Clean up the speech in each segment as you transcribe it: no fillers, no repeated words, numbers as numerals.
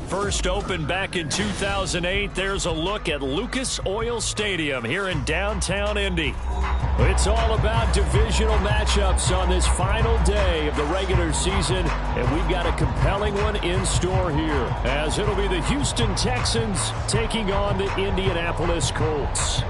First opened back in 2008. There's a look at Lucas Oil Stadium here in downtown Indy. It's all about divisional matchups on this final day of the regular season, and we've got a compelling one in store here, as it'll be the Houston Texans taking on the Indianapolis Colts.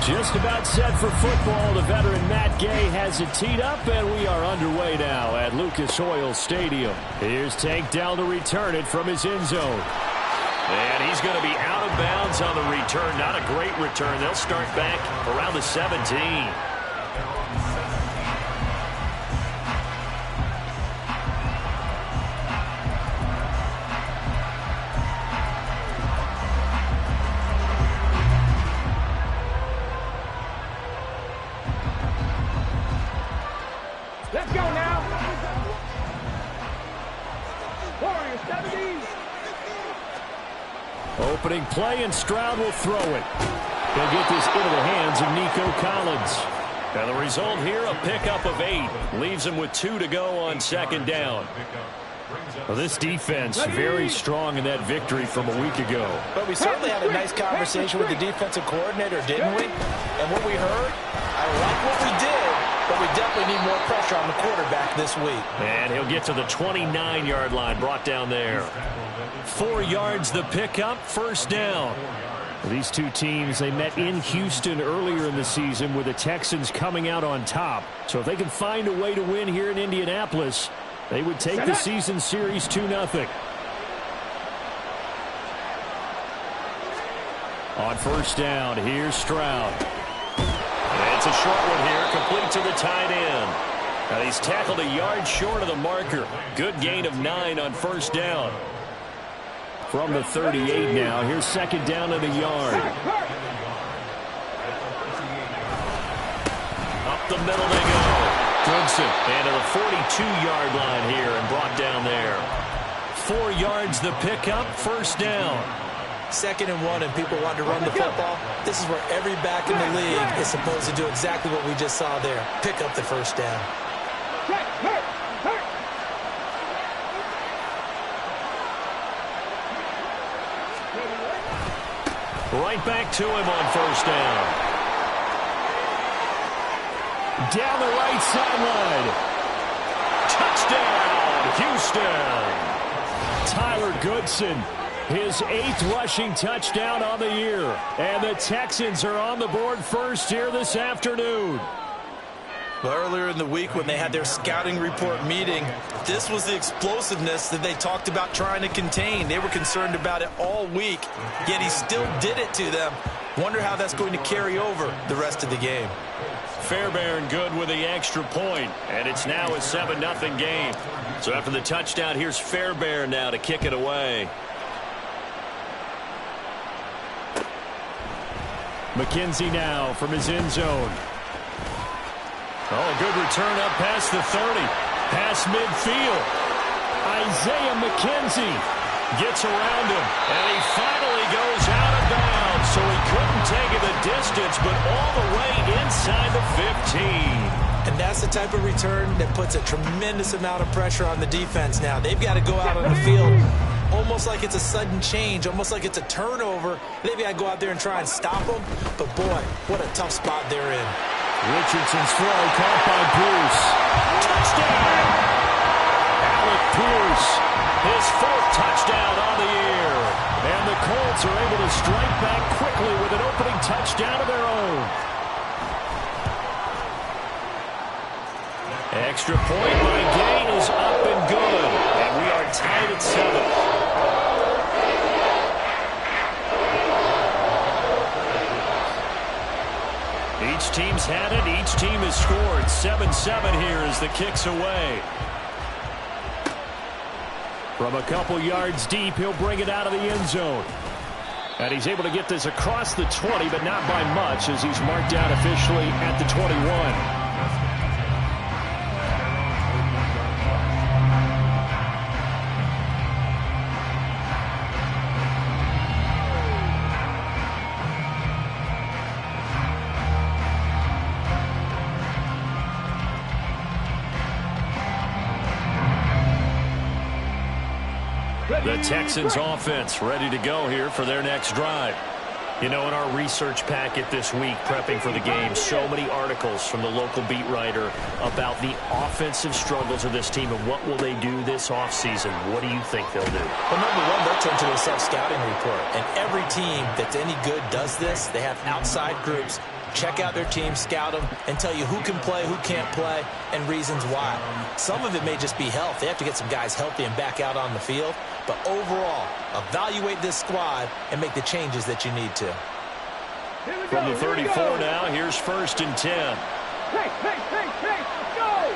Just about set for football. The veteran Matt Gay has it teed up, and we are underway now at Lucas Oil Stadium. Here's Tank Dell to return it from his end zone. And he's going to be out of bounds on the return. Not a great return. They'll start back around the 17. Let's go now. Warriors 70. Opening play, and Stroud will throw it. He'll get this into the hands of Nico Collins. And the result here, a pickup of 8. Leaves him with 2 to go on second down. Well, this defense very strong in that victory from a week ago. But we certainly had a nice conversation with the defensive coordinator, didn't we? And what we heard, I like what we did, but we definitely need more pressure on the quarterback this week. And he'll get to the 29-yard line, brought down there. 4 yards the pickup, first down. These two teams, they met in Houston earlier in the season with the Texans coming out on top. So if they can find a way to win here in Indianapolis, they would take the season series 2-0. On first down, here's Stroud. It's a short one here, complete to the tight end. Now he's tackled a yard short of the marker. Good gain of 9 on first down. From the 38 now, here's second down and a yard. Up the middle they go. Goodson, and to the 42-yard line here and brought down there. 4 yards the pickup, first down. 2nd and 1, and people want to run the football. This is where every back in the league is supposed to do exactly what we just saw there. Pick up the first down. Right back to him on first down. Down the right sideline. Touchdown, Houston. Tyler Goodson, his 8th rushing touchdown on the year. And the Texans are on the board first here this afternoon. Well, earlier in the week when they had their scouting report meeting, this was the explosiveness that they talked about trying to contain. They were concerned about it all week, yet he still did it to them. Wonder how that's going to carry over the rest of the game. Fairbairn good with the extra point, and it's now a 7-0 game. So after the touchdown, here's Fairbairn now to kick it away. McKenzie now from his end zone. Oh, a good return up past the 30. Past midfield. Isaiah McKenzie gets around him, and he finally goes out of bounds. So he couldn't take it the distance, but all the way inside the 15. And that's the type of return that puts a tremendous amount of pressure on the defense now. They've got to go out on the field almost like it's a sudden change, almost like it's a turnover. Maybe I go out there and try and stop them. But, boy, what a tough spot they're in. Richardson's throw caught by Pierce. Touchdown! Alec Pierce, his 4th touchdown on the year. And the Colts are able to strike back quickly with an opening touchdown of their own. Extra point by Gain is up and good. And we are tied at 7. Each team's had it. Each team has scored. 7-7 here as the kick's away. From a couple yards deep, he'll bring it out of the end zone. And he's able to get this across the 20, but not by much, as he's marked out officially at the 21. The Texans offense ready to go here for their next drive. You know, in our research packet this week, prepping for the game, so many articles from the local beat writer about the offensive struggles of this team and what will they do this offseason. What do you think they'll do? Well, number one, they'll turn to a self-scouting report. And every team that's any good does this. They have outside groups. Check out their team, scout them, and tell you who can play, who can't play, and reasons why. Some of it may just be health. They have to get some guys healthy and back out on the field. But overall, evaluate this squad and make the changes that you need to. From the 34 now, here's 1st and 10. Hey, go!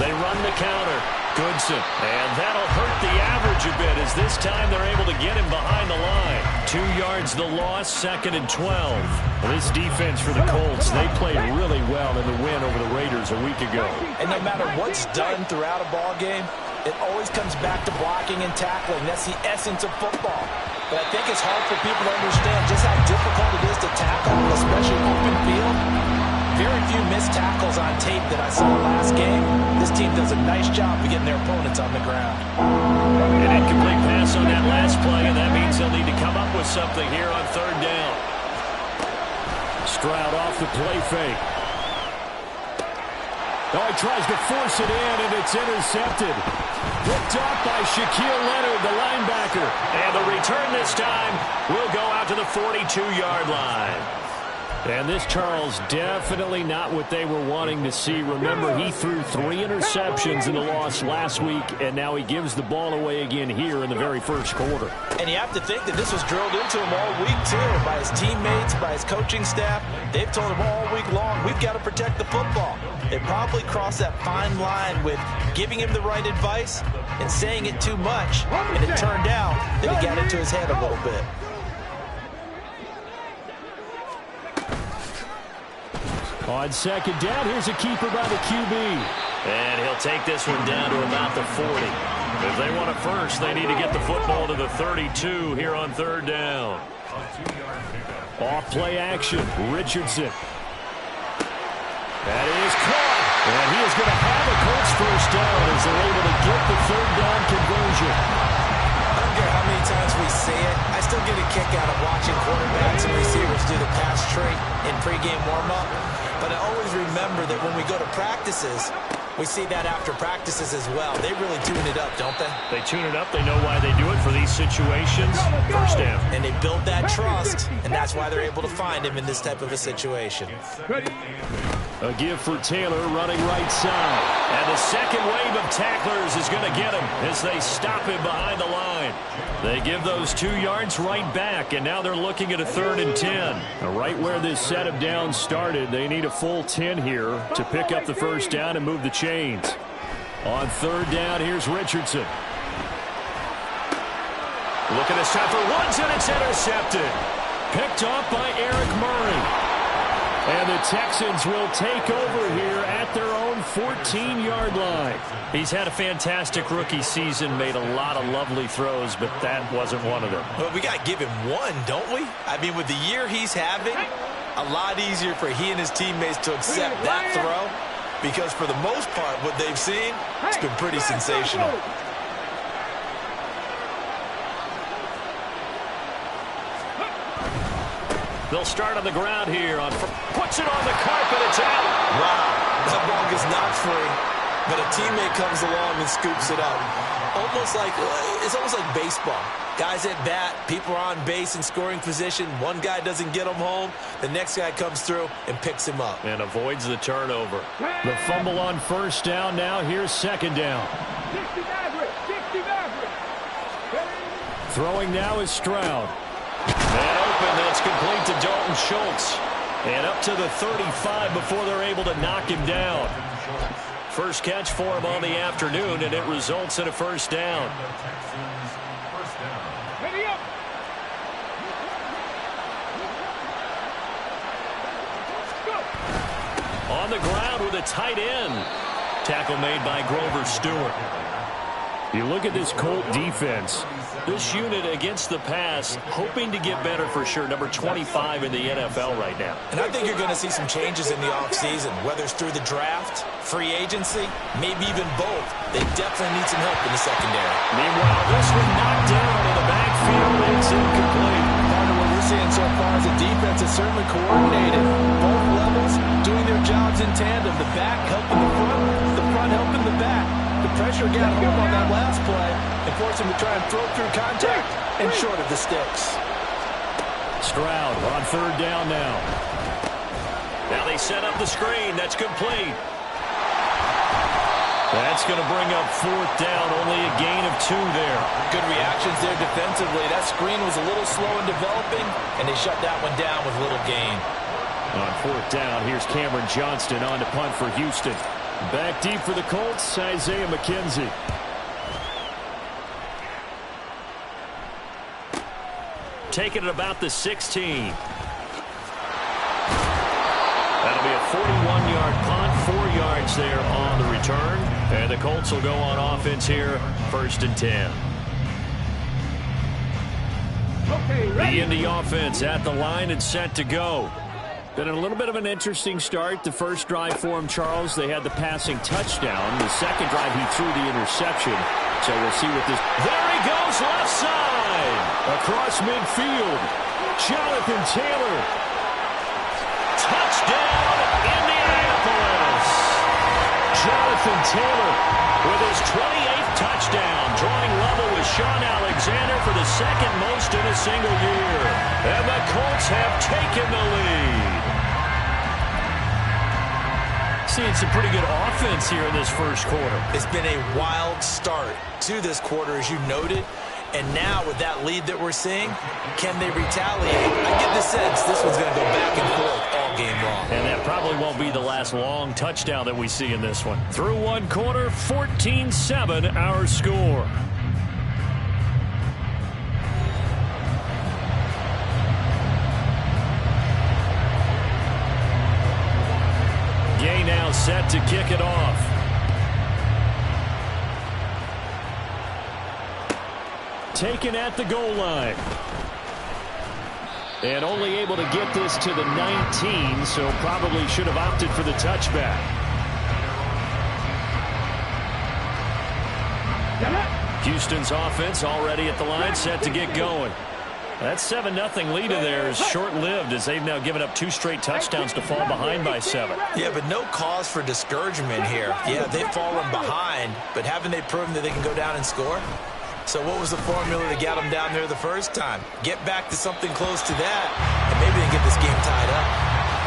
They run the counter. Goodson. And that'll hurt the average a bit as this time they're able to get him behind the line. 2 yards the loss, 2nd and 12. Well, this defense for the Colts, they played really well in the win over the Raiders a week ago. And no matter what's done throughout a ball game, it always comes back to blocking and tackling. That's the essence of football. But I think it's hard for people to understand just how difficult it is to tackle, especially open field. Very few missed tackles on tape that I saw last game. This team does a nice job of getting their opponents on the ground. An incomplete pass on that last play, and that means they'll need to come up with something here on 3rd down. Stroud off the play fake. Oh, he tries to force it in, and it's intercepted. Picked up by Shaquille Leonard, the linebacker. And the return this time will go out to the 42-yard line. And this, Charles, definitely not what they were wanting to see. Remember, he threw 3 interceptions in the loss last week, and now he gives the ball away again here in the very first quarter. And you have to think that this was drilled into him all week, too, by his teammates, by his coaching staff. They've told him all week long, we've got to protect the football. They probably crossed that fine line with giving him the right advice and saying it too much, and it turned out that he got into his head a little bit. On 2nd down, here's a keeper by the QB. And he'll take this one down to about the 40. If they want a first, they need to get the football to the 32 here on 3rd down. Off play action, Richardson. That is caught. And he is going to have a Colts first down as they're able to get the 3rd down conversion. I don't care how many times we say it, I still get a kick out of watching quarterbacks and receivers do the pass trait in pregame warm-up. But I always remember that when we go to practices, we see that after practices as well. They really tune it up, don't they? They tune it up. They know why they do it for these situations. First down. And they build that trust, and that's why they're able to find him in this type of a situation. A give for Taylor running right side. And the second wave of tacklers is going to get him as they stop him behind the line. They give those 2 yards right back, and now they're looking at a 3rd and 10. Right where this set of downs started, they need a full 10 here to pick up the first down and move the chains. On 3rd down, here's Richardson. Looking to stop for once, and it's intercepted. Picked off by Eric Murray. And the Texans will take over here at their own 14-yard line. He's had a fantastic rookie season, made a lot of lovely throws, but that wasn't one of them. Well, we got to give him one, don't we? I mean, with the year he's having, a lot easier for he and his teammates to accept that throw, because for the most part, what they've seen, it's been pretty sensational. They'll start on the ground here. Puts it on the carpet. It's out. Wow. That ball gets knocked free, but a teammate comes along and scoops it up. It's almost like baseball. Guys at bat, people are on base in scoring position. One guy doesn't get him home. The next guy comes through and picks him up. And avoids the turnover. The fumble on first down. Now here's second down. 60 Maverick. 60 Maverick. Throwing now is Stroud. And open. That's complete to Dalton Schultz. And up to the 35 before they're able to knock him down. First catch for him on the afternoon, and it results in a first down. Ready up. On the ground with a tight end. Tackle made by Grover Stewart. You look at this Colt defense. This unit against the pass, hoping to get better for sure. Number 25 in the NFL right now. And I think you're going to see some changes in the offseason, whether it's through the draft, free agency, maybe even both. They definitely need some help in the secondary. Meanwhile, this one knocked down in the backfield. It's incomplete. Part of what we're seeing so far is the defense is certainly coordinated. Both levels doing their jobs in tandem. The back helping the front helping the back. The pressure got home on that last play and forced him to try and throw through contact and short of the sticks. Stroud on third down now. Now they set up the screen. That's complete. That's going to bring up fourth down. Only a gain of 2 there. Good reactions there defensively. That screen was a little slow in developing, and they shut that one down with little gain. On fourth down, here's Cameron Johnston on to punt for Houston. Back deep for the Colts, Isaiah McKenzie. Taking it about the 16. That'll be a 41-yard punt, 4 yards there on the return. And the Colts will go on offense here, 1st and 10. Okay, ready. The Indy offense at the line and set to go. Been a little bit of an interesting start. The first drive for him, Charles, they had the passing touchdown. The second drive, he threw the interception. So we'll see what this... There he goes, left side. Across midfield. Jonathan Taylor. Touchdown, Indianapolis. Jonathan Taylor with his 28th touchdown, drawing level with Sean Alexander for the second most in a single year. And the Colts have taken the lead. Seeing some pretty good offense here in this first quarter. It's been a wild start to this quarter, as you noted. And now with that lead that we're seeing, can they retaliate? I get the sense this one's going to go back and forth all game long. And that probably won't be the last long touchdown that we see in this one. Through one quarter, 14-7 our score. Gay now set to kick it off. Taken at the goal line. And only able to get this to the 19, so probably should have opted for the touchback. Houston's offense already at the line, set to get going. That 7-0 lead of theirs is short-lived as they've now given up 2 straight touchdowns to fall behind by 7. Yeah, but no cause for discouragement here. Yeah, they've fallen behind, but haven't they proven that they can go down and score? So what was the formula that got them down there the first time? Get back to something close to that, and maybe they can get this game tied up.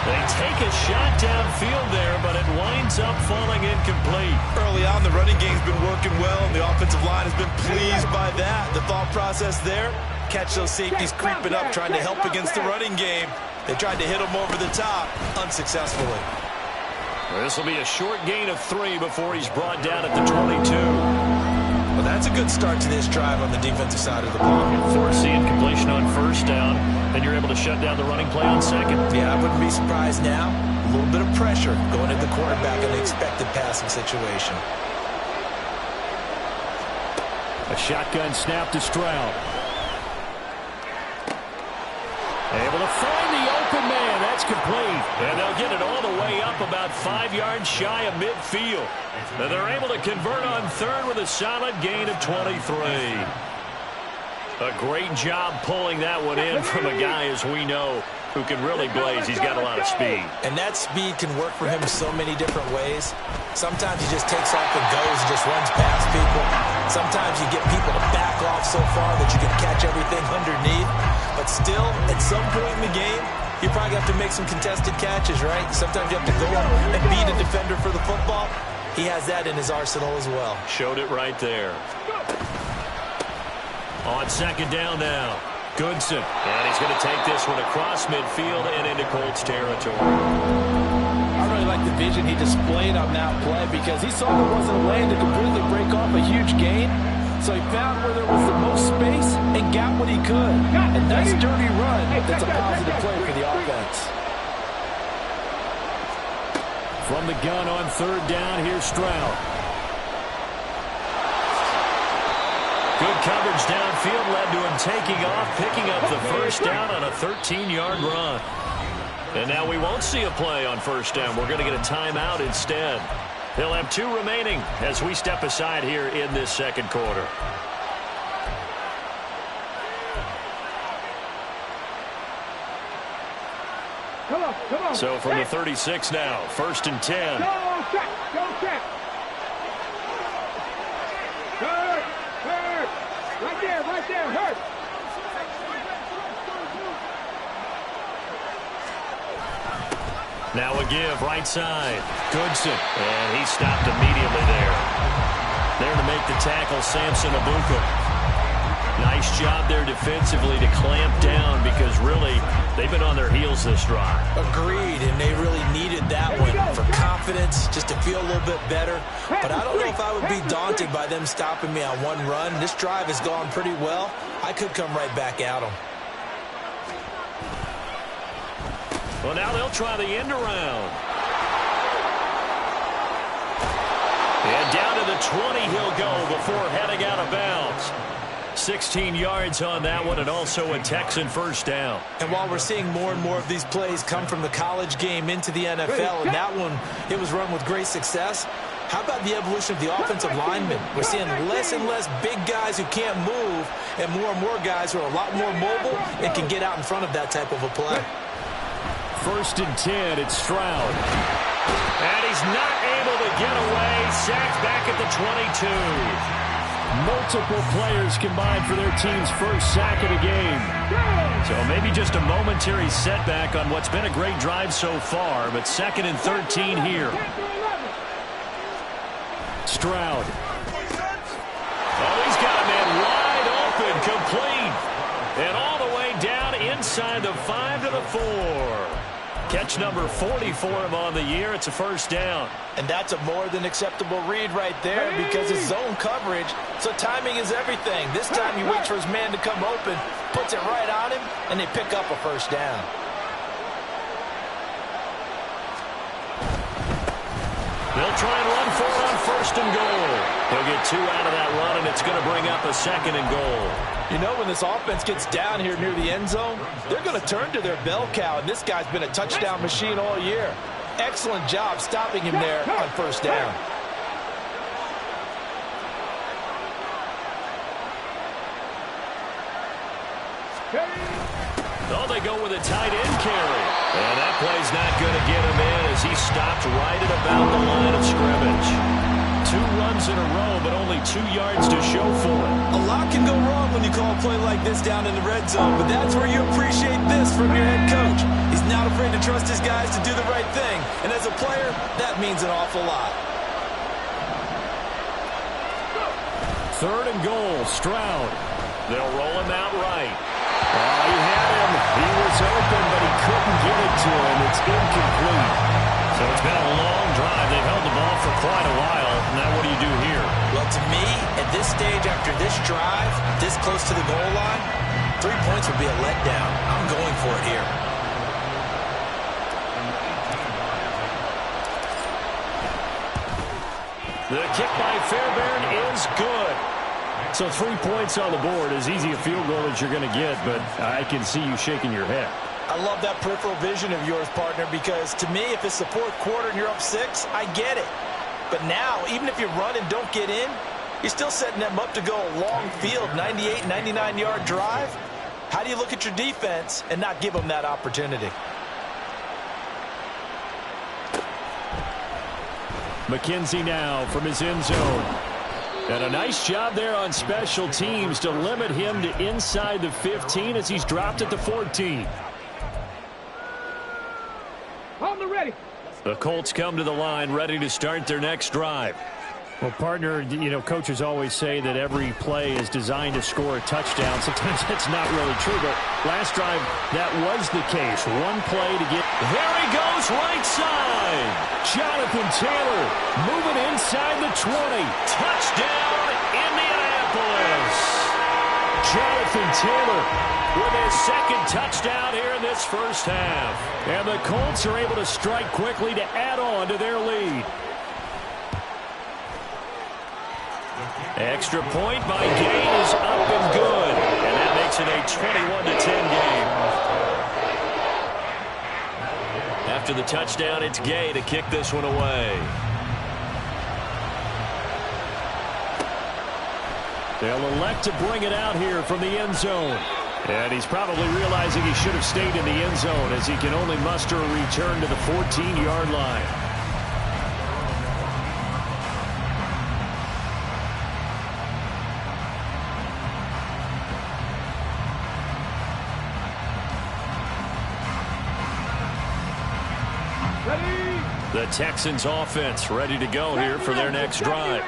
They take a shot downfield there, but it winds up falling incomplete. Early on, the running game's been working well, and the offensive line has been pleased by that. The thought process there, catch those safeties creeping up, trying to help against the running game. They tried to hit them over the top, unsuccessfully. This will be a short gain of 3 before he's brought down at the 22. Well, that's a good start to this drive on the defensive side of the ball. Forcing completion on first down, then you're able to shut down the running play on second. Yeah, I wouldn't be surprised now. A little bit of pressure going at the quarterback in an expected passing situation. A shotgun snap to Stroud. Able to find the open man. That's complete. And they'll get it all the way up about 5 yards shy of midfield. And they're able to convert on third with a solid gain of 23. A great job pulling that one in from a guy, as we know, who can really blaze. He's got a lot of speed. And that speed can work for him so many different ways. Sometimes he just takes off and goes and just runs past people. Sometimes you get people to back off so far that you can catch everything underneath. But still, at some point in the game, you probably have to make some contested catches, right? Sometimes you have to go up and beat a defender for the football. He has that in his arsenal as well. Showed it right there. On second down now, Goodson. And he's going to take this one across midfield and into Colts territory. I really like the vision he displayed on that play because he saw there wasn't a lane to completely break off a huge gain. So he found where there was the most space and got what he could. A nice dirty run that's a positive play for the offense. From the gun on third down, here's Stroud. Good coverage downfield led to him taking off, picking up the first down on a 13-yard run. And now we won't see a play on first down. We're going to get a timeout instead. He'll have 2 remaining as we step aside here in this second quarter. Come on. So from the 36 now, first and 10. Go check. Hurt. Right there, hurt. Now a give, right side. Goodson, and he stopped immediately there. There to make the tackle, Samson Abuka. Nice job there defensively to clamp down because really they've been on their heels this drive. Agreed, and they really needed that one for confidence, just to feel a little bit better. But I don't know if I would be daunted by them stopping me on one run. This drive has gone pretty well. I could come right back at them. Well, now they'll try the end around. And down to the 20 he'll go before heading out of bounds. 16 yards on that one, and also a Texan first down. And while we're seeing more and more of these plays come from the college game into the NFL, and that one, it was run with great success, how about the evolution of the offensive linemen? We're seeing less and less big guys who can't move, and more guys who are a lot more mobile and can get out in front of that type of a play. First and 10, it's Stroud. And he's not able to get away. Sacked back at the 22. Multiple players combined for their team's first sack of the game. So maybe just a momentary setback on what's been a great drive so far, but second and 13 here. Stroud. Oh, he's got a man wide open, complete. And all the way down inside the 5 to the 4. Catch number 40 for him on the year. It's a first down. And that's a more than acceptable read right there because it's zone coverage, so timing is everything. This time he waits for his man to come open, puts it right on him, and they pick up a first down. They'll try and run for it on first and goal. He'll get 2 out of that run, and it's going to bring up a second and goal. You know, when this offense gets down here near the end zone, they're going to turn to their bell cow, and this guy's been a touchdown machine all year. Excellent job stopping him there on first down. Oh, they go with a tight end carry. And that play's not going to get him in as he stopped right at about the line of scrimmage. 2 runs in a row, but only 2 yards to show for it. A lot can go wrong when you call a play like this down in the red zone, but that's where you appreciate this from your head coach. He's not afraid to trust his guys to do the right thing, and as a player, that means an awful lot. Third and goal, Stroud. They'll roll him out right. Oh, he had him. He was open, but he couldn't get it to him. It's incomplete. So it's been a long drive. They've held the ball for quite a while. Now what do you do here? Well, to me, at this stage after this drive, this close to the goal line, 3 points would be a letdown. I'm going for it here. The kick by Fairbairn is good. So 3 points on the board, as easy a field goal as you're going to get, but I can see you shaking your head. I love that peripheral vision of yours, partner, because to me, if it's the 4th quarter and you're up 6, I get it. But now, even if you run and don't get in, He's still setting them up to go a long field, 98, 99-yard drive. How do you look at your defense and not give them that opportunity? McKenzie now from his end zone. And a nice job there on special teams to limit him to inside the 15 as he's dropped at the 14. On the ready. The Colts come to the line ready to start their next drive. Well, partner, you know, coaches always say that every play is designed to score a touchdown. Sometimes that's not really true, but last drive, that was the case. One play to get... There he goes, right side. Jonathan Taylor moving inside the 20. Touchdown, Indianapolis. Jonathan Taylor with his second touchdown here in this first half. And the Colts are able to strike quickly to add on to their lead. Extra point by Gay is up and good. And that makes it a 21-10 game. After the touchdown, it's Gay to kick this one away. They'll elect to bring it out here from the end zone. And he's probably realizing he should have stayed in the end zone as he can only muster a return to the 14-yard line. The Texans offense ready to go here for their next drive.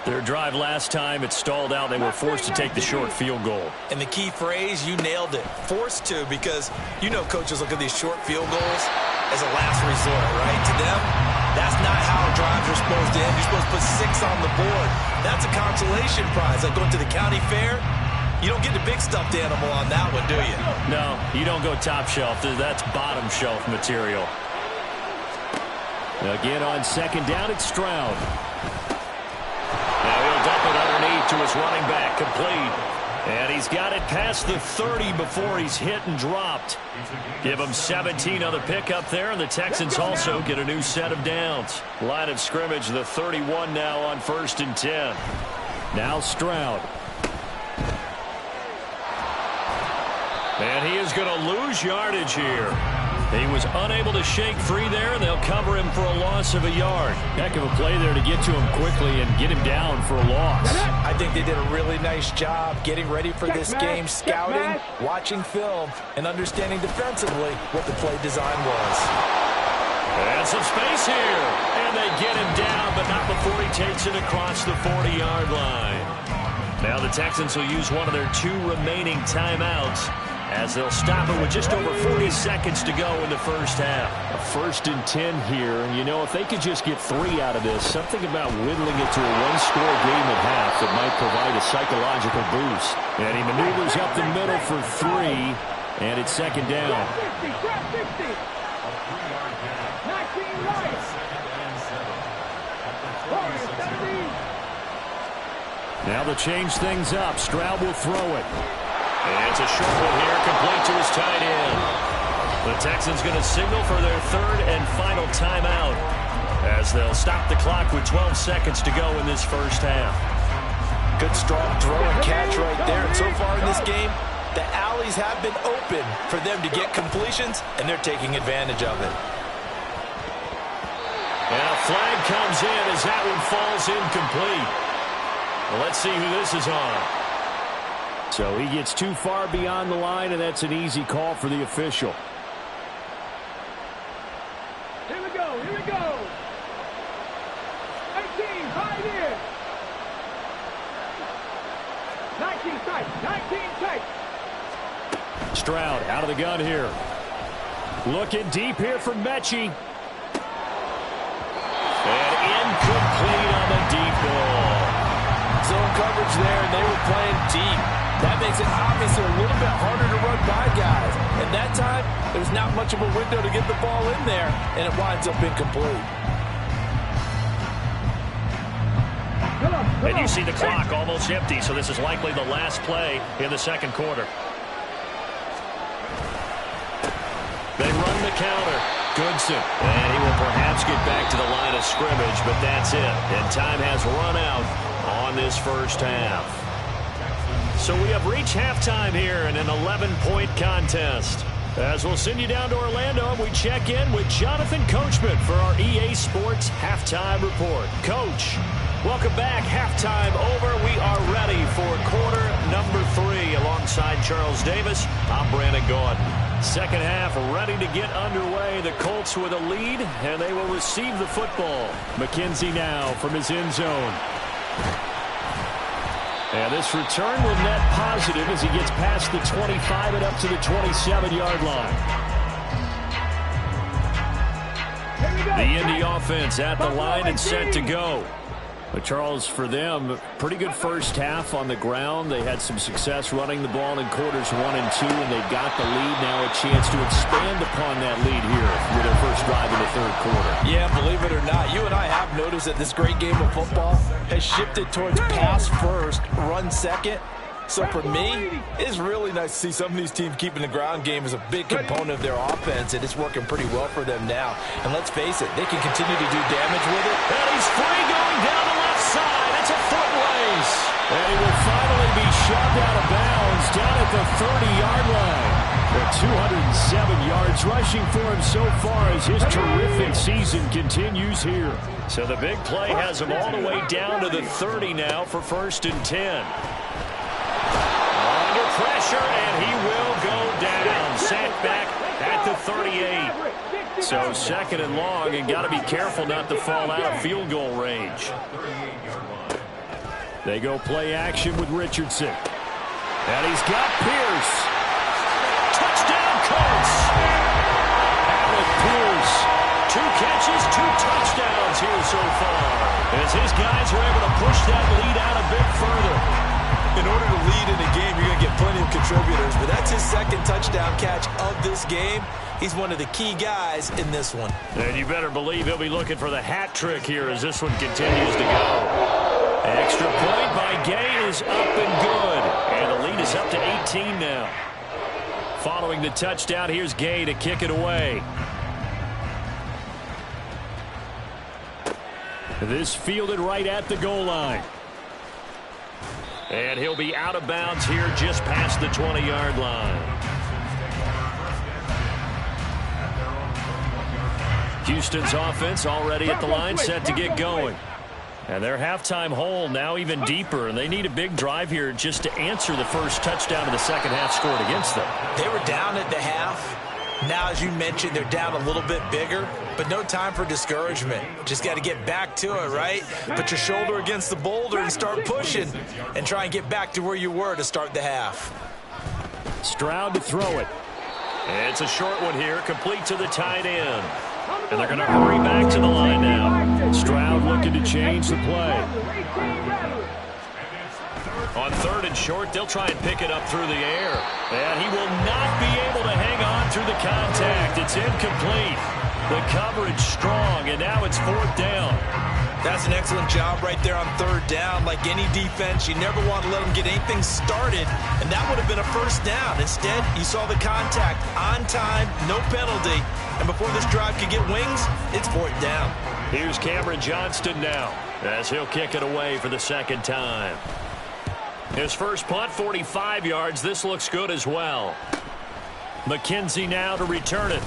Their drive last time, it stalled out. They were forced to take the short field goal. And the key phrase, you nailed it. Forced to, because you know coaches look at these short field goals as a last resort, right? To them, that's not how drives are supposed to end. You're supposed to put 6 on the board. That's a consolation prize. Like going to the county fair, you don't get the big stuffed animal on that one, do you? No, you don't go top shelf. That's bottom shelf material. Again on second down, it's Stroud. Now he'll dump it underneath to his running back, complete. And he's got it past the 30 before he's hit and dropped. Give him 17 on the pickup there, and the Texans also get a new set of downs. Line of scrimmage, the 31 now on 1st and 10. Now Stroud. And he is going to lose yardage here. He was unable to shake free there, and they'll cover him for a loss of a yard. Heck of a play there to get to him quickly and get him down for a loss. I think they did a really nice job getting ready for this game, scouting, watching film, and understanding defensively what the play design was. And some space here. And they get him down, but not before he takes it across the 40-yard line. Now the Texans will use one of their 2 remaining timeouts, as they'll stop it with just over 40 seconds to go in the first half. A 1st and 10 here, and you know, if they could just get 3 out of this, something about whittling it to a 1-score game at half that might provide a psychological boost. And he maneuvers up the middle for 3, and it's second down. Now they'll change things up. Stroud will throw it. And it's a short one here, complete to his tight end. The Texans going to signal for their 3rd and final timeout, as they'll stop the clock with 12 seconds to go in this first half. Good strong throw and catch right there. And so far in this game, the alleys have been open for them to get completions, and they're taking advantage of it. And a flag comes in as that one falls incomplete. Well, let's see who this is on. So he gets too far beyond the line, and that's an easy call for the official. Here we go, here we go. 18, right in. 19 tight, 19 tight. Stroud out of the gun here. Looking deep here for Mechie. And incomplete on the deep ball. Zone coverage there, and they were playing deep. That makes it obviously a little bit harder to run by guys. And that time, there's not much of a window to get the ball in there, and it winds up incomplete. And you see the clock almost empty, so this is likely the last play in the second quarter. They run the counter. Goodson. And he will perhaps get back to the line of scrimmage, but that's it. And time has run out on on this first half. So we have reached halftime here in an 11-point contest. As we'll send you down to Orlando, and we check in with Jonathan Coachman for our EA Sports Halftime Report. Coach, welcome back. Halftime over. We are ready for quarter number 3. Alongside Charles Davis, I'm Brandon Gordon. Second half ready to get underway. The Colts with a lead, and they will receive the football. McKenzie now from his end zone. And this return will net positive as he gets past the 25 and up to the 27-yard line. The Indy offense at the line and set to go. But Charles, for them, pretty good first half on the ground. They had some success running the ball in quarters 1 and 2, and they got the lead. Now a chance to expand upon that lead here with their first drive in the third quarter. Yeah, believe it or not, you and I have noticed that this great game of football has shifted towards pass first, run second. So for me, it's really nice to see some of these teams keeping the ground game as a big component of their offense, and it's working pretty well for them now. And let's face it, they can continue to do damage with it. And he's free going down the left side. It's a foot race. And he will finally be shoved out of bounds down at the 30-yard line. The 207 yards rushing for him so far as his terrific season continues here. So the big play has him all the way down to the 30 now for 1st and 10. Under pressure, and he will go down. Sacked back at the 38. So 2nd and long, and got to be careful not to fall out of field goal range. They go play action with Richardson. And he's got Pierce. Touchdown, Colts. Alec Pierce. 2 catches, 2 touchdowns here so far, as his guys are able to push that lead out a bit further. In order to lead in a game, you're going to get plenty of contributors, but that's his 2nd touchdown catch of this game. He's one of the key guys in this one. And you better believe he'll be looking for the hat trick here as this one continues to go. Extra point by Gay is up and good, and the lead is up to 18 now. Following the touchdown, here's Gay to kick it away. This fielded right at the goal line. And he'll be out of bounds here just past the 20-yard line. Houston's offense already at the line, set to get going. And their halftime hole now even deeper, and they need a big drive here just to answer the first touchdown of the second half scored against them. They were down at the half. Now, as you mentioned, they're down a little bit bigger, but no time for discouragement. Just got to get back to it, right? Put your shoulder against the boulder and start pushing and try and get back to where you were to start the half. Stroud to throw it. It's a short one here, complete to the tight end. And they're going to hurry back to the line now. Stroud looking to change the play. On 3rd and short, they'll try and pick it up through the air. And he will not be able to hang on through the contact. It's incomplete. The coverage strong, and now it's 4th down. That's an excellent job right there on 3rd down. Like any defense, you never want to let them get anything started, and that would have been a 1st down. Instead, you saw the contact on time, no penalty, and before this drive could get wings, it's 4th down. Here's Cameron Johnston now as he'll kick it away for the 2nd time. His first punt, 45 yards. This looks good as well. McKenzie now to return it.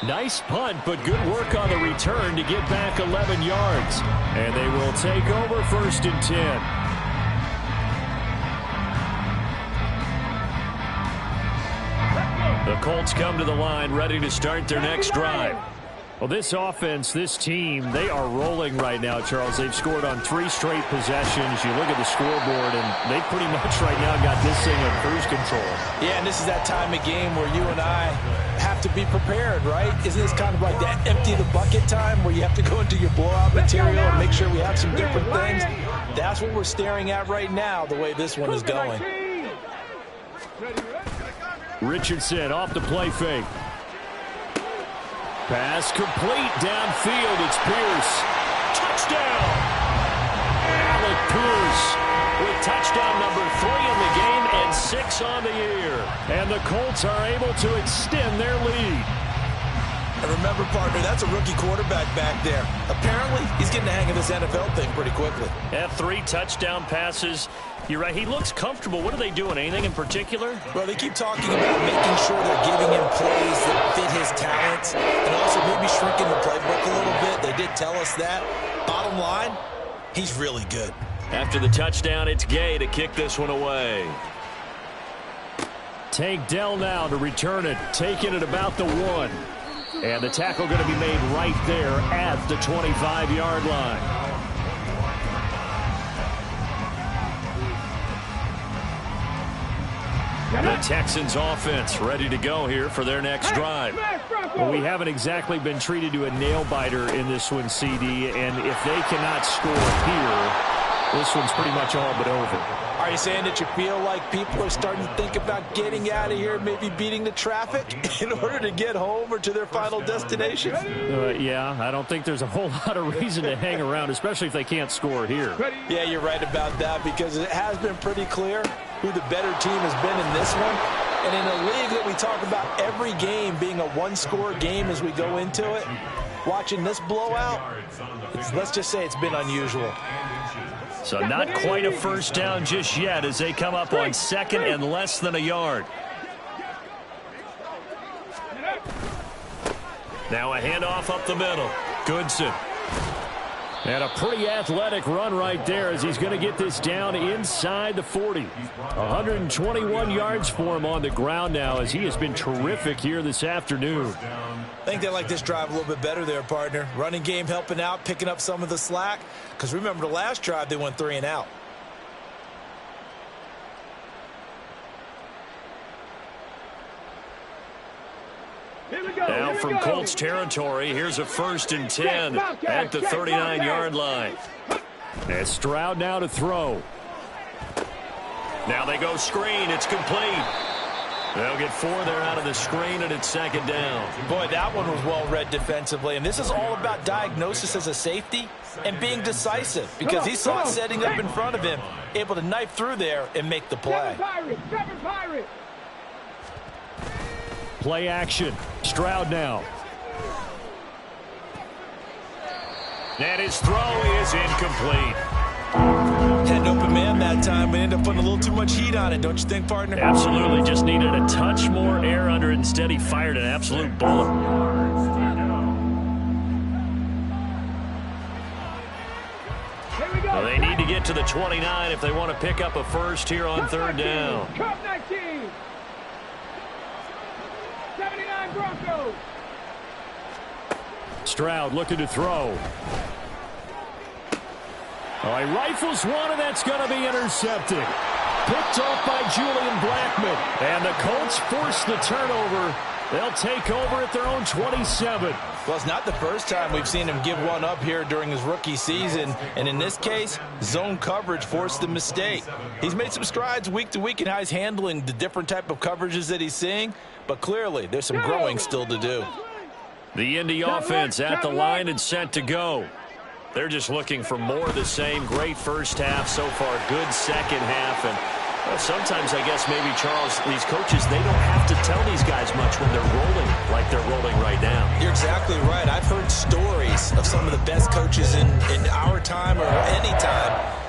Nice punt, but good work on the return to get back 11 yards. And they will take over 1st and 10. The Colts come to the line ready to start their next drive. Well, this offense, this team, they are rolling right now, Charles. They've scored on 3 straight possessions. You look at the scoreboard, and they pretty much right now got this thing on cruise control. Yeah, and this is that time of game where you and I have to be prepared, right? Isn't this kind of like that empty the bucket time where you have to go into your blowout material and make sure we have some different things? That's what we're staring at right now, the way this one is going. Richardson off the play fake. Pass complete downfield. It's Pierce. Touchdown! Alec Pierce with touchdown number 3 in the game and 6 on the year. And the Colts are able to extend their lead. And remember, partner, that's a rookie quarterback back there. Apparently, he's getting the hang of this NFL thing pretty quickly. At 3 touchdown passes. You're right. He looks comfortable. What are they doing? Anything in particular? Well, they keep talking about making sure they're giving him plays that fit his talents and also maybe shrinking the playbook a little bit. They did tell us that. Bottom line, he's really good. After the touchdown, it's Gay to kick this one away. Tank Dell now to return it. Taking it about the 1. And the tackle going to be made right there at the 25-yard line. The Texans offense ready to go here for their next drive. Well, we haven't exactly been treated to a nail-biter in this one, CD, and if they cannot score here, this one's pretty much all but over. Are you saying that you feel like people are starting to think about getting out of here, maybe beating the traffic in order to get home or to their final destination? Yeah, I don't think there's a whole lot of reason to hang around, especially if they can't score here. Yeah, you're right about that because it has been pretty clear who the better team has been in this one. And in a league that we talk about every game being a one-score game as we go into it, watching this blowout, let's just say it's been unusual. So not quite a first down just yet as they come up on 2nd and less than a yard. Now a handoff up the middle. Goodson. And a pretty athletic run right there as he's going to get this down inside the 40. 121 yards for him on the ground now as he has been terrific here this afternoon. I think they like this drive a little bit better there, partner. Running game helping out, picking up some of the slack. Because remember, the last drive, they went 3 and out. Now from Colts territory, here's a 1st and 10 at the 39-yard line. And Stroud now to throw. Now they go screen. It's complete. They'll get 4 there out of the screen, and it's 2nd down. Boy, that one was well read defensively. And this is all about diagnosis as a safety and being decisive because he saw it setting up in front of him, able to knife through there and make the play. Play action. Stroud now. And his throw is incomplete. Had an open man that time, but ended up putting a little too much heat on it, don't you think, partner? Absolutely. Just needed a touch more air under it. Instead, he fired an absolute bullet. Well, they need to get to the 29 if they want to pick up a first here on 3rd down. 19. 79 Broncos. Stroud looking to throw. Oh, he rifles one, and that's going to be intercepted. Picked off by Julian Blackman. And the Colts force the turnover. They'll take over at their own 27. Well, it's not the first time we've seen him give one up here during his rookie season. And in this case, zone coverage forced the mistake. He's made some strides week to week in how he's handling the different type of coverages that he's seeing. But clearly, there's some growing still to do. The Indy offense at the line and set to go. They're just looking for more of the same. Great first half so far. Good second half. And well, sometimes, I guess, maybe, Charles, these coaches, they don't have to tell these guys much when they're rolling like they're rolling right now. You're exactly right. I've heard stories of some of the best coaches in our time or any time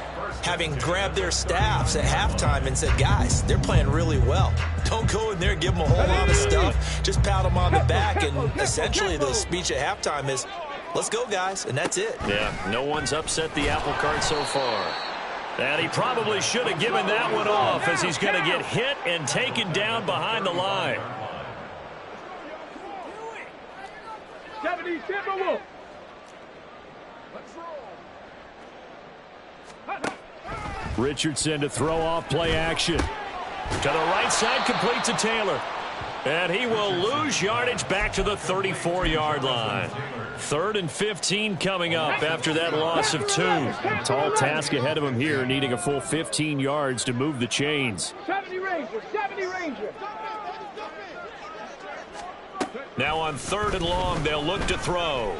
having grabbed their staffs at halftime and said, guys, they're playing really well. Don't go in there and give them a whole lot of stuff. Just pat them on the back. And essentially the speech at halftime is, let's go, guys, and that's it. Yeah, no one's upset the apple cart so far. And he probably should have given that one off as he's going to get hit and taken down behind the line. 70 Timberwolves. Richardson to throw off play action. To the right side, complete to Taylor. And he will lose yardage back to the 34-yard line. 3rd and 15 coming up after that loss of 2. Tall task ahead of him here, needing a full 15 yards to move the chains. 70 Rangers, 70 Rangers. Now on 3rd and long, they'll look to throw.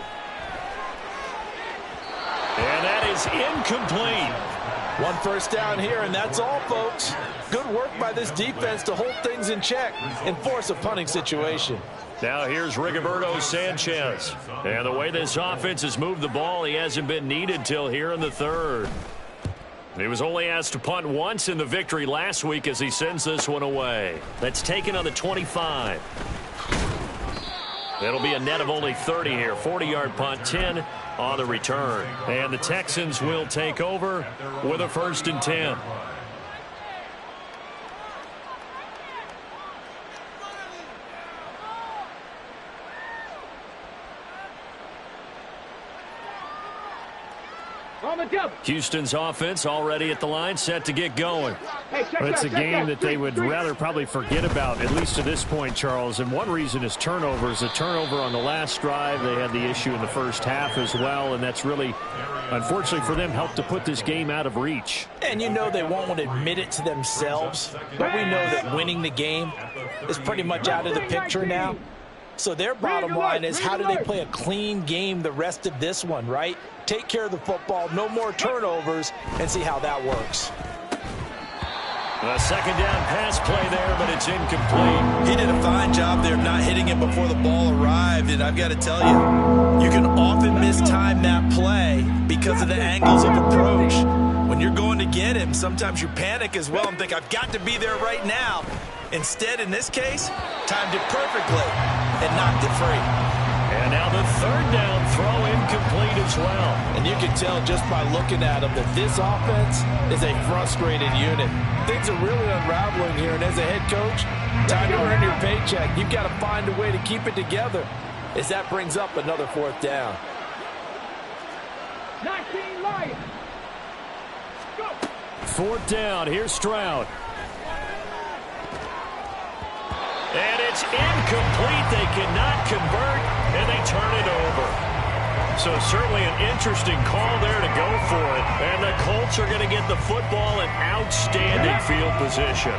And that is incomplete. One first down here, and that's all, folks. Good work by this defense to hold things in check and force a punting situation. Now here's Rigoberto Sanchez. And the way this offense has moved the ball, he hasn't been needed till here in the third. He was only asked to punt once in the victory last week as he sends this one away. That's taken on the 25. It'll be a net of only 30 here. 40-yard punt, 10 on the return. And the Texans will take over with a 1st and 10. Houston's offense already at the line, set to get going. It's a game that they would rather probably forget about, at least to this point, Charles. And one reason is turnovers. A turnover on the last drive. They had the issue in the first half as well, and that's really, unfortunately for them, helped to put this game out of reach. And you know they won't admit it to themselves, but we know that winning the game is pretty much out of the picture now. So their bottom line is, how do they play a clean game the rest of this one, right? Take care of the football, no more turnovers, and see how that works. A second down pass play there, but it's incomplete. He did a fine job there of not hitting him before the ball arrived, and I've got to tell you, you can often mistime that play because of the angles of approach. When you're going to get him, sometimes you panic as well and think, I've got to be there right now. Instead, in this case, timed it perfectly and knocked it free. And now the third down throw incomplete as well. And you can tell just by looking at them that this offense is a frustrated unit. Things are really unraveling here, and as a head coach, time to earn your paycheck. You've got to find a way to keep it together as that brings up another 4th down. 19 Lions. Go. 4th down. Here's Stroud. And it's incomplete. They cannot convert, and they turn it over. So certainly an interesting call there to go for it. And the Colts are going to get the football in outstanding field position.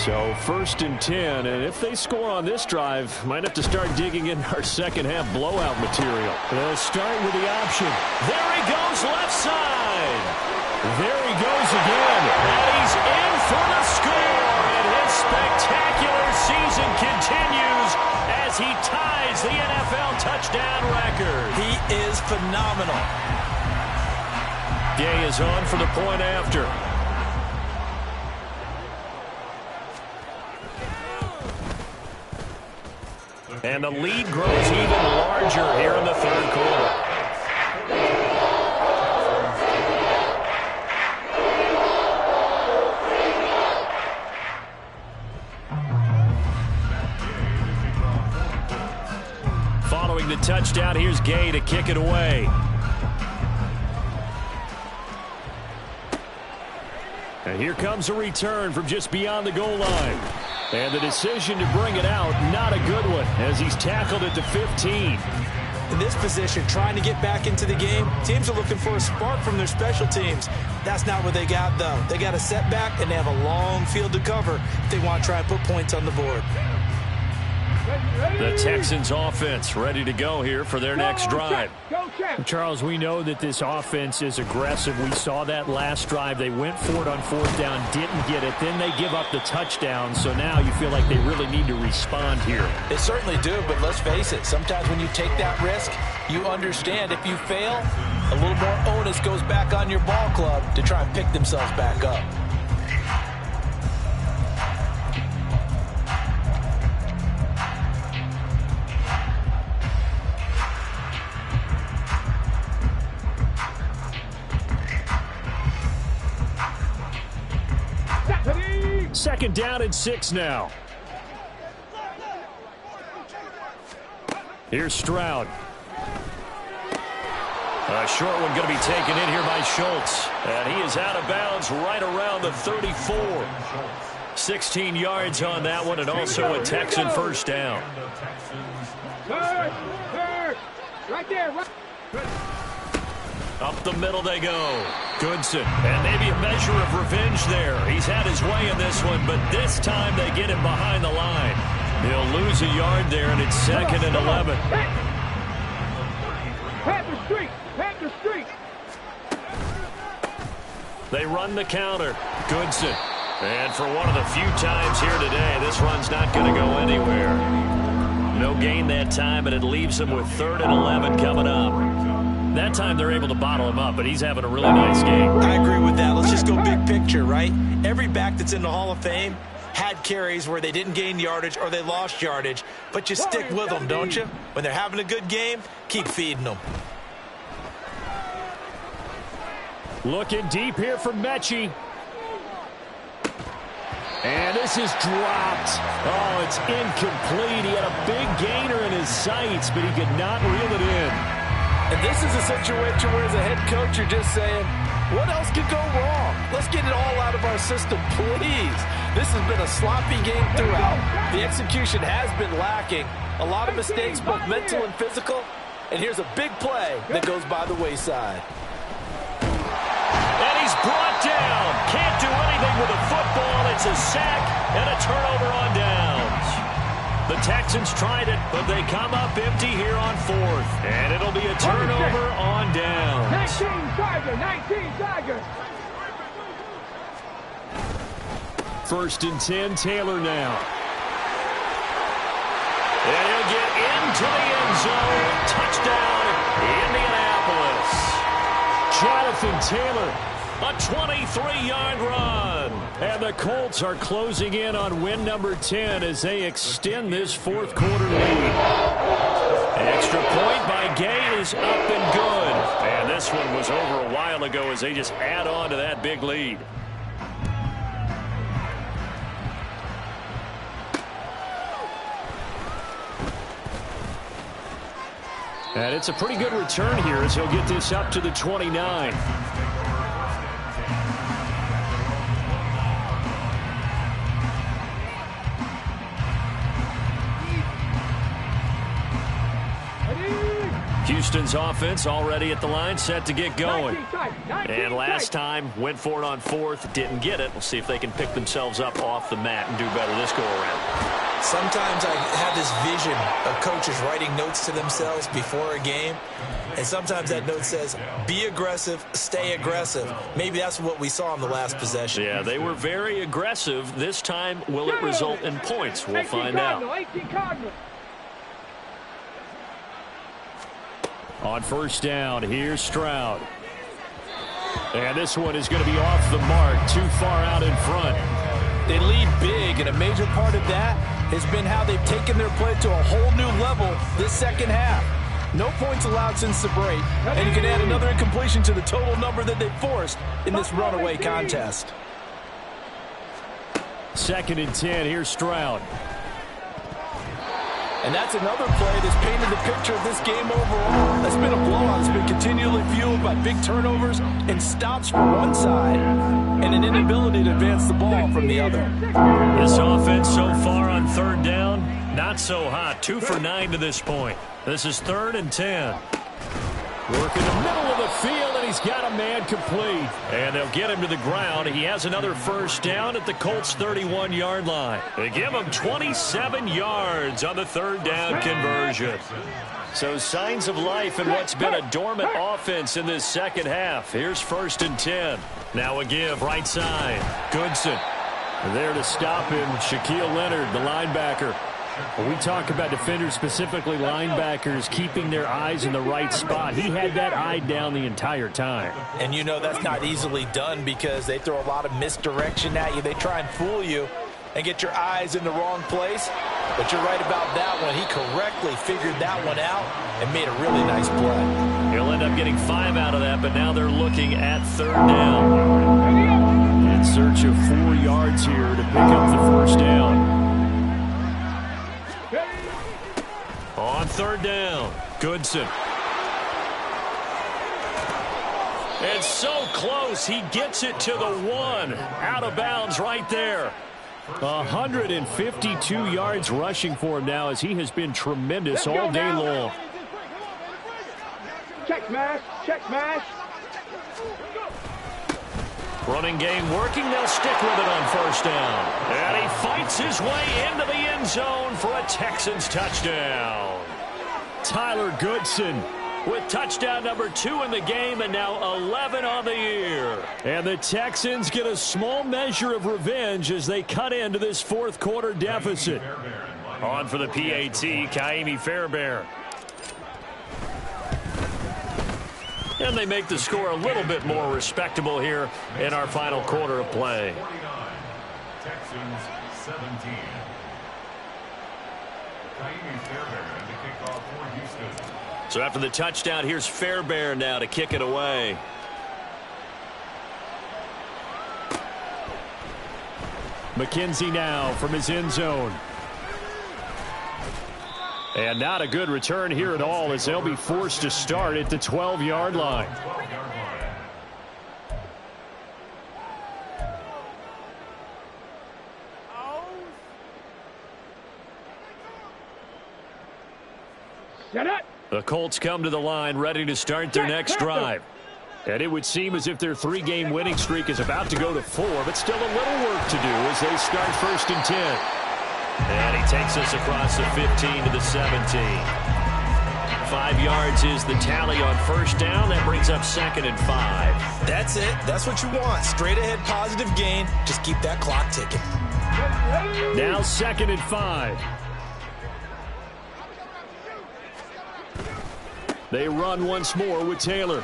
So 1st and 10, and if they score on this drive, might have to start digging in our second half blowout material. They'll start with the option. There he goes, left side. There he goes again, and he's in for the score. And his spectacular season continues as he ties the NFL touchdown record. He is phenomenal. Gay is on for the point after. And the lead grows even larger here in the 3rd quarter. Following the touchdown, here's Gay to kick it away. And here comes a return from just beyond the goal line. And the decision to bring it out, not a good one, as he's tackled at the 15. In this position, trying to get back into the game, teams are looking for a spark from their special teams. That's not what they got, though. They got a setback, and they have a long field to cover if they want to try and put points on the board. The Texans offense ready to go here for their next drive. Charles, we know that this offense is aggressive. We saw that last drive. They went for it on 4th down, didn't get it. Then they give up the touchdown. So now you feel like they really need to respond here. They certainly do, but let's face it. Sometimes when you take that risk, you understand if you fail, a little more onus goes back on your ball club to try and pick themselves back up. Second down and 6 now. Here's Stroud. A short one going to be taken in here by Schultz. And he is out of bounds right around the 34. 16 yards on that one, and also a Texan first down. Right there. Up the middle they go. Goodson. And maybe a measure of revenge there. He's had his way in this one, but this time they get him behind the line. He'll lose a yard there, and it's 2nd and 11. Panther Street. Panther Street. They run the counter. Goodson. And for one of the few times here today, this run's not going to go anywhere. No gain that time, and it leaves them with 3rd and 11 coming up. That time they're able to bottle him up, but he's having a really nice game. I agree with that. Let's just go big picture, right? Every back that's in the Hall of Fame had carries where they didn't gain yardage or they lost yardage, but you stick with them, don't you? When they're having a good game, keep feeding them. Looking deep here for Mechie. And this is dropped. Oh, it's incomplete. He had a big gainer in his sights, but he could not reel it in. And this is a situation where, as a head coach, you're just saying, what else could go wrong? Let's get it all out of our system, please. This has been a sloppy game throughout. The execution has been lacking. A lot of mistakes, both mental and physical. And here's a big play that goes by the wayside. And he's brought down. Can't do anything with a football. It's a sack and a turnover on downs. The Texans tried it, but they come up empty here on 4th. And it'll be a turnover on downs. 19 Tiger. 1st and 10, Taylor now. And he'll get into the end zone. Touchdown, Indianapolis. Jonathan Taylor, a 23-yard run. And the Colts are closing in on win number 10 as they extend this 4th quarter lead. Extra point by Gay is up and good. And this one was over a while ago as they just add on to that big lead. And it's a pretty good return here as he'll get this up to the 29. Houston's offense already at the line, set to get going. And last time, went for it on 4th, didn't get it. We'll see if they can pick themselves up off the mat and do better this go-around. Sometimes I have this vision of coaches writing notes to themselves before a game, and sometimes that note says, be aggressive, stay aggressive. Maybe that's what we saw in the last possession. Yeah, they were very aggressive. This time, will it result in points? We'll find out. On 1st down, here's Stroud. And this one is going to be off the mark, too far out in front. They lead big, and a major part of that has been how they've taken their play to a whole new level this second half. No points allowed since the break, and you can add another incompletion to the total number that they forced in this runaway contest. 2nd and 10, here's Stroud. And that's another play that's painted the picture of this game overall. That's been a blowout. It's been continually fueled by big turnovers and stops from one side and an inability to advance the ball from the other. This offense so far on 3rd down, not so hot. 2 for 9 to this point. This is 3rd and 10. Working the middle of the field, and he's got a man complete. And they'll get him to the ground. He has another 1st down at the Colts' 31-yard line. They give him 27 yards on the 3rd down conversion. So signs of life in what's been a dormant offense in this second half. Here's 1st and 10. Now a give right side. Goodson. There to stop him, Shaquille Leonard, the linebacker. When we talk about defenders, specifically linebackers, keeping their eyes in the right spot, he had that eye down the entire time. And you know that's not easily done because they throw a lot of misdirection at you. They try and fool you and get your eyes in the wrong place. But you're right about that one. He correctly figured that one out and made a really nice play. He'll end up getting 5 out of that, but now they're looking at 3rd down. In search of 4 yards here to pick up the 1st down. On 3rd down, Goodson. And so close, he gets it to the 1. Out of bounds right there. 152 yards rushing for him now as he has been tremendous all day long. Check mash. Running game working, they'll stick with it on 1st down. And he fights his way into the end zone for a Texans touchdown. Tyler Goodson with touchdown number 2 in the game and now 11 on the year. And the Texans get a small measure of revenge as they cut into this fourth quarter deficit. On for the PAT, Kaimi Fairbairn. And they make the score a little bit more respectable here in our final quarter of play. Texans 17. Kaimi Fairbairn to kick off for Houston. So after the touchdown, here's Fairbairn now to kick it away. McKenzie now from his end zone. And not a good return here at all as they'll be forced to start at the 12-yard line. Set it. The Colts come to the line ready to start their next drive. And it would seem as if their 3-game winning streak is about to go to 4, but still a little work to do as they start 1st and 10. And he takes us across the 15 to the 17. 5 yards is the tally on first down. That brings up 2nd and 5. That's it. That's what you want. Straight ahead positive gain. Just keep that clock ticking. Now 2nd and 5. They run once more with Taylor.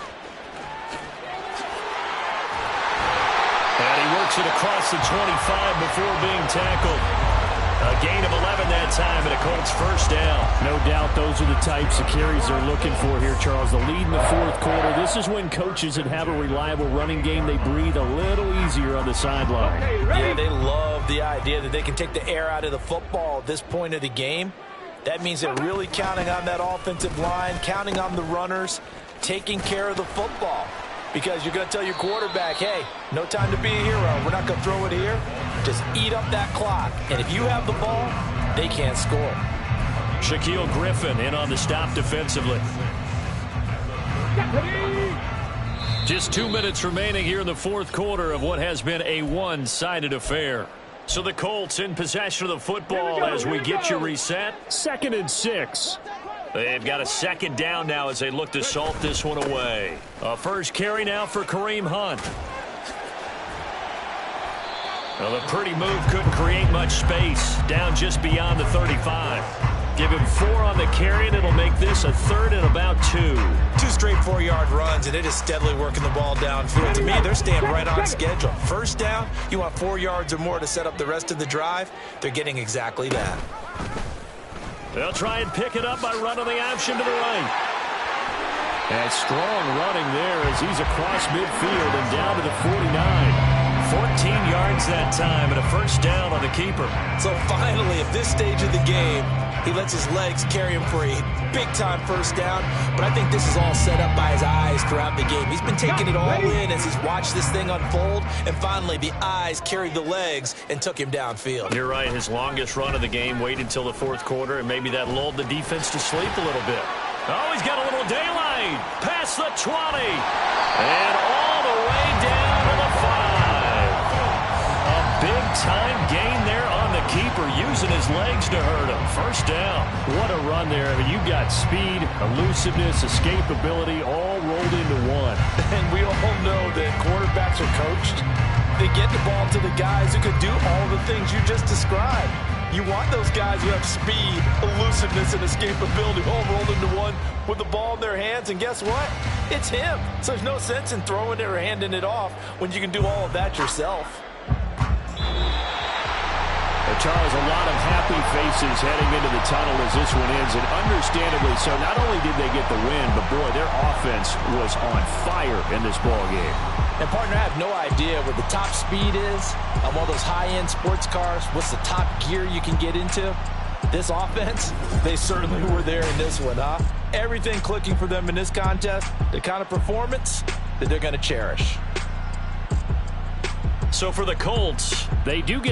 And he works it across the 25 before being tackled. A gain of 11 that time and a Colts first down. No doubt those are the types of carries they're looking for here, Charles. The lead in the fourth quarter. This is when coaches that have a reliable running game, they breathe a little easier on the sideline. Yeah, they love the idea that they can take the air out of the football at this point of the game. That means they're really counting on that offensive line, counting on the runners, taking care of the football. Because you're going to tell your quarterback, hey, no time to be a hero. We're not going to throw it here. Just eat up that clock. And if you have the ball, they can't score. Shaquille Griffin in on the stop defensively. Just 2 minutes remaining here in the fourth quarter of what has been a one-sided affair. So the Colts in possession of the football as we get you reset. 2nd and 6. They've got a 2nd down now as they look to salt this one away. A first carry now for Kareem Hunt. Well, the pretty move couldn't create much space. Down just beyond the 35. Give him 4 on the carry, and it'll make this a 3rd and about 2. 2 straight 4-yard runs, and it is steadily working the ball downfield. To me, they're staying right on schedule. First down, you want 4 yards or more to set up the rest of the drive. They're getting exactly that. They'll try and pick it up by running the option to the right. And strong running there as he's across midfield and down to the 49. 14 yards that time and a first down on the keeper. So finally, at this stage of the game, he lets his legs carry him for a big-time first down. But I think this is all set up by his eyes throughout the game. He's been taking it all in as he's watched this thing unfold. And finally, the eyes carried the legs and took him downfield. You're right. His longest run of the game waited until the fourth quarter, and maybe that lulled the defense to sleep a little bit. Oh, he's got a little daylight. Past the 20. And all the way down to the 5. A big-time gain there on the keeper, using his legs to hurt him. First down. What a run there. I mean, you've got speed, elusiveness, escapability all rolled into one. And we all know that quarterbacks are coached. They get the ball to the guys who can do all the things you just described. You want those guys who have speed, elusiveness, and escapability all rolled into one with the ball in their hands. And guess what? It's him. So there's no sense in throwing it or handing it off when you can do all of that yourself. Charles, a lot of happy faces heading into the tunnel as this one ends, and understandably so. Not only did they get the win, but boy, their offense was on fire in this ball game. And partner, I have no idea what the top speed is on one of those high-end sports cars. What's the top gear you can get into? This offense, they certainly were there in this one, huh? Everything clicking for them in this contest, the kind of performance that they're going to cherish. So for the Colts, they do get